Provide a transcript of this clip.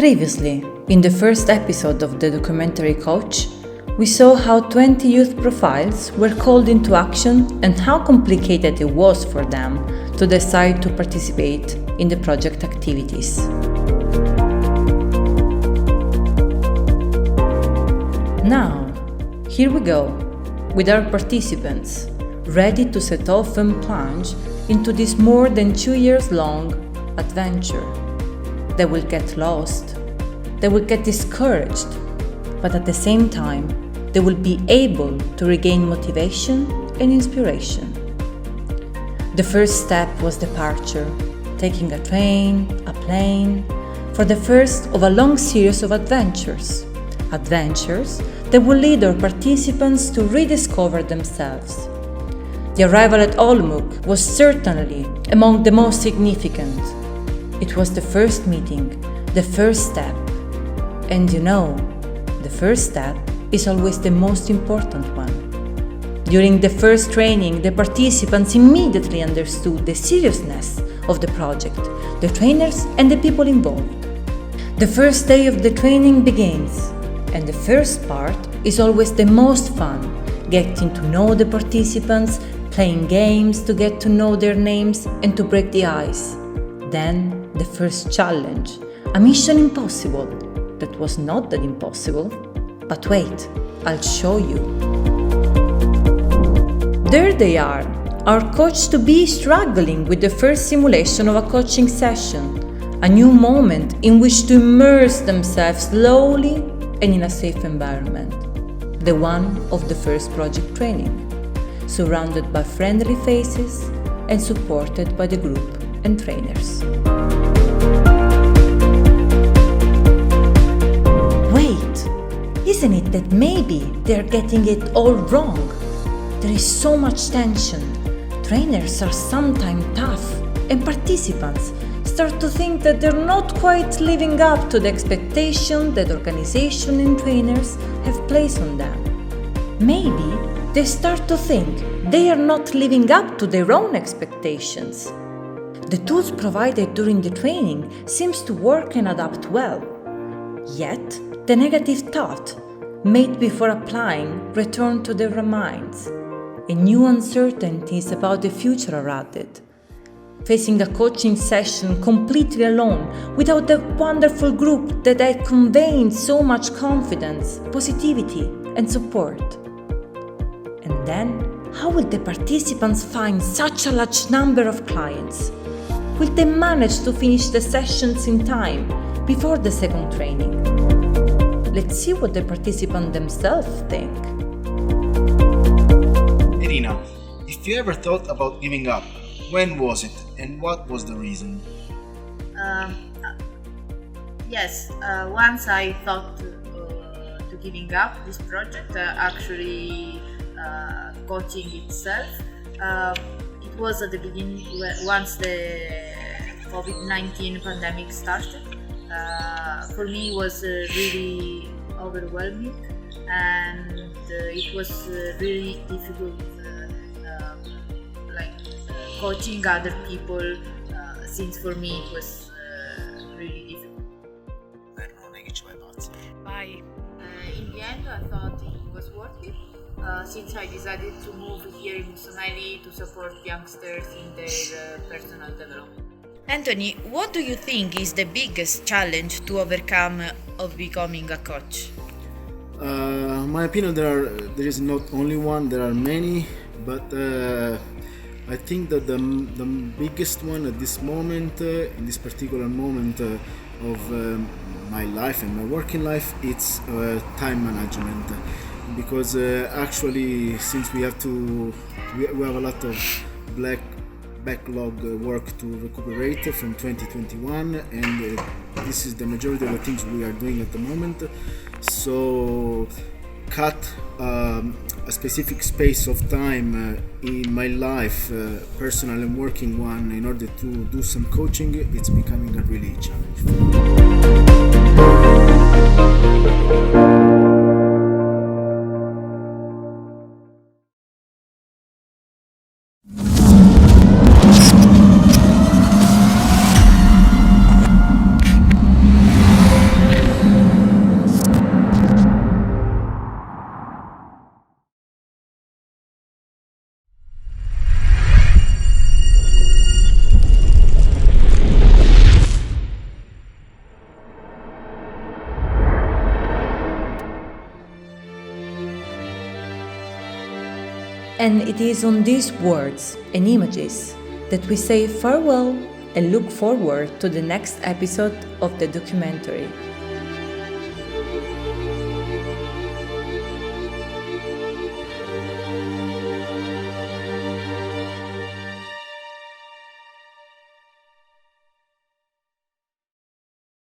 Previously, in the first episode of the documentary Coach, we saw how 20 youth profiles were called into action and how complicated it was for them to decide to participate in the project activities. Now, here we go, with our participants, ready to set off and plunge into this more than 2 years long adventure. They will get lost, they will get discouraged, but at the same time, they will be able to regain motivation and inspiration. The first step was departure, taking a train, a plane, for the first of a long series of adventures that will lead our participants to rediscover themselves. The arrival at Olomouc was certainly among the most significant. It was the first meeting, the first step. And you know, the first step is always the most important one. During the first training, the participants immediately understood the seriousness of the project, the trainers and the people involved. The first day of the training begins, and the first part is always the most fun, getting to know the participants, playing games to get to know their names and to break the ice. Then, the first challenge, a mission impossible, that was not that impossible, but wait, I'll show you. There they are, our coach-to-be struggling with the first simulation of a coaching session, a new moment in which to immerse themselves slowly and in a safe environment, the one of the first project training, surrounded by friendly faces and supported by the group and trainers. Wait, isn't it that maybe they're getting it all wrong? There is so much tension. Trainers are sometimes tough, and participants start to think that they're not quite living up to the expectation that organization and trainers have placed on them. Maybe they start to think they are not living up to their own expectations. The tools provided during the training seems to work and adapt well. Yet, the negative thought made before applying return to their minds, and new uncertainties about the future are added. Facing a coaching session completely alone, without the wonderful group that had conveyed so much confidence, positivity, and support. And then, how will the participants find such a large number of clients? Will they manage to finish the sessions in time before the second training? Let's see what the participants themselves think. Irina, if you ever thought about giving up, when was it and what was the reason? Yes, once I thought to giving up this project, actually coaching itself. It was at the beginning, once the COVID-19 pandemic started. For me it was really overwhelming, and it was really difficult coaching other people, since for me it was really difficult. In the end, I thought it was worth it, since I decided to move here in Musonelli to support youngsters in their personal development. Anthony, what do you think is the biggest challenge to overcome of becoming a coach? My opinion, there is not only one, there are many, but I think that the biggest one at this moment, in this particular moment of my life and my working life, it's time management. Because actually, since we have a lot of backlog work to recuperate from 2021, and this is the majority of the things we are doing at the moment. So cut a specific space of time in my life, personal and working one, in order to do some coaching, it's becoming a really challenge. And it is on these words and images that we say farewell and look forward to the next episode of the documentary.